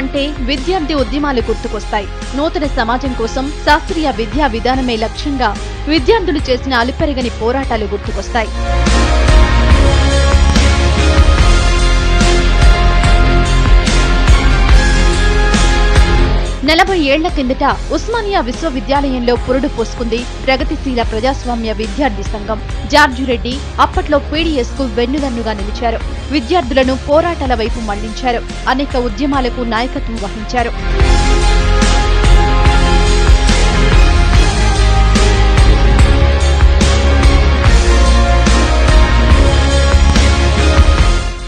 అంటే విద్యార్థి ఉద్యమాలు గుర్తుకొస్తాయి. నూతన సమాజం కోసం శాస్త్రీయ విద్యా విధానమే లక్ష్యంగా విద్యార్థులు చేసిన అలుపెరగని పోరాటాలు గుర్తుకొస్తాయి. 40 ఏళ్ల కిందట ఉస్మానియా విశ్వవిద్యాలయంలో పురుడు పోసుకుంది ప్రగతిశీల ప్రజాస్వామ్య విద్యార్థి సంఘం. జార్జి రెడ్డి అప్పట్లో పీడీఎస్ కు వెన్నుదన్నుగా నిలిచారు. విద్యార్థులను పోరాటాల వైపు మళ్లించారు. అనేక ఉద్యమాలకు నాయకత్వం వహించారు.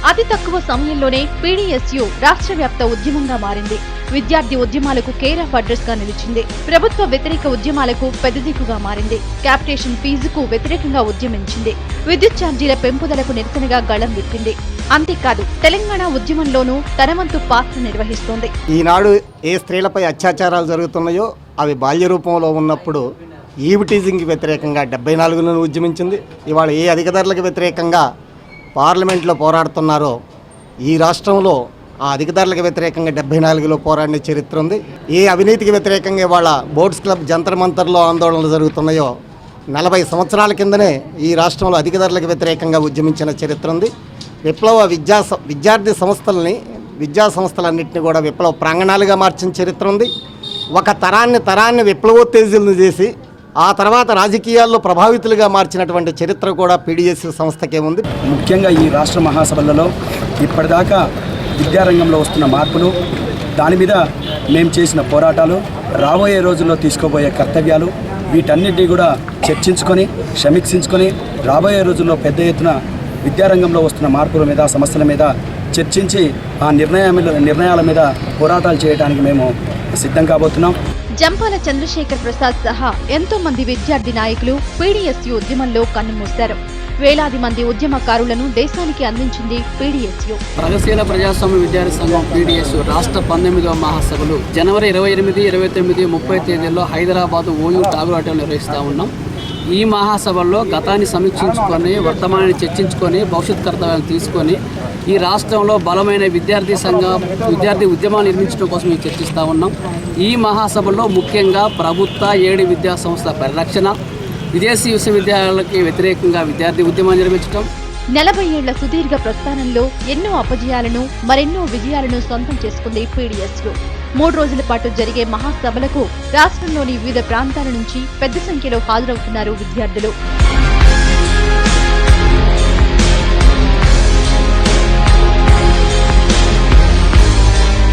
అతి తక్కువ సమయంలోనే పీడీఎస్యు రాష్ట్ర వ్యాప్త ఉద్యమంగా మారింది. విద్యార్థి ఉద్యమాలకు కేర్ ఆఫ్ అడ్రస్ గా నిలిచింది. ప్రభుత్వ వ్యతిరేక ఉద్యమాలకు పెద్దదిక్కుగా మారింది. క్యాపిటేషన్ ఫీజుకు వ్యతిరేకంగా ఉద్యమించింది. విద్యుత్ ఛార్జీల పెంపుదలకు నిరసనగా గళం విప్పింది. అంతేకాదు తెలంగాణ ఉద్యమంలోనూ తన వంతు పాత్ర నిర్వహిస్తోంది. ఈనాడు ఏ స్త్రీలపై అత్యాచారాలు జరుగుతున్నాయో అవి బాల్య రూపంలో ఉన్నప్పుడు ఈవ్ టీజింగ్కి వ్యతిరేకంగా 74లో ఉద్యమించింది. ఇవాళ ఏ అధిక ధరలకు వ్యతిరేకంగా పార్లమెంట్లో పోరాడుతున్నారో ఈ రాష్ట్రంలో ఆ అధిక ధరలకు వ్యతిరేకంగా 74లో పోరాడిన చరిత్ర ఉంది. ఏ అవినీతికి వ్యతిరేకంగా ఇవాళ బోర్డ్స్ క్లబ్ జంతర్ మంతర్లో ఆందోళనలు జరుగుతున్నాయో 40 సంవత్సరాల కిందనే ఈ రాష్ట్రంలో అధిక ధరలకు వ్యతిరేకంగా ఉద్యమించిన చరిత్ర ఉంది. విప్లవ విద్యార్థి విద్యా సంస్థలన్నింటినీ కూడా విప్లవ ప్రాంగణాలుగా మార్చిన చరిత్ర ఉంది. ఒక తరాన్ని విప్లవోత్తేజులను చేసి ఆ తర్వాత రాజకీయాల్లో ప్రభావితులుగా మార్చినటువంటి చరిత్ర కూడా పీడీఎస్ సంస్థకే ఉంది. ముఖ్యంగా ఈ రాష్ట్ర మహాసభలలో ఇప్పటిదాకా విద్యారంగంలో వస్తున్న మార్పులు, దాని మీద మేము చేసిన పోరాటాలు, రాబోయే రోజుల్లో తీసుకోబోయే కర్తవ్యాలు, వీటన్నిటినీ కూడా చర్చించుకొని సమీక్షించుకొని రాబోయే రోజుల్లో పెద్ద ఎత్తున విద్యారంగంలో వస్తున్న మార్పుల మీద, సమస్యల మీద చర్చించి ఆ నిర్ణయాల మీద పోరాటాలు చేయడానికి మేము సిద్ధం కాబోతున్నాం. జంపాల చంద్రశేఖర్ ప్రసాద్ సహా ఎంతో మంది విద్యార్థి నాయకులు పీడీఎస్యు ఉద్యమంలో కన్నుమూశారు. వేలాది మంది ఉద్యమకారులను దేశానికి అందించింది పీడీఎస్యు. ప్రగతిశీల ప్రజాస్వామ్య విద్యార్థి సంఘం పీడీఎస్ రాష్ట్ర 19వ మహాసభలు జనవరి 28, 29, 30 తేదీల్లో హైదరాబాద్ ఓయూ ఠాగూర్ హోటల్ నిర్వహిస్తూ ఉన్నాం. ఈ మహాసభల్లో గతాన్ని సమీక్షించుకొని, వర్తమానాన్ని చర్చించుకొని, భవిష్యత్ కర్తవ్యాలను తీసుకొని ఈ రాష్ట్రంలో బలమైన విద్యార్థి ఉద్యమాలు నిర్మించడం కోసం మేము చర్చిస్తూ ఉన్నాం. ఈ మహాసభలో ముఖ్యంగా ప్రభుత్వ ఏడు విద్యా సంస్థల పరిరక్షణ, విదేశీ విశ్వవిద్యాలయాలకి వ్యతిరేకంగా విద్యార్థి ఉద్యమాన్ని నిర్మించడం. 40 ఏళ్ల సుదీర్ఘ ప్రస్థానంలో ఎన్నో అపజయాలను, మరెన్నో విజయాలను సొంతం చేసుకుంది పీడీఎస్యు. 3 రోజుల పాటు జరిగే మహాసభలకు రాష్ట్రంలోని వివిధ ప్రాంతాల నుంచి పెద్ద సంఖ్యలో హాజరవుతున్నారు విద్యార్థులు.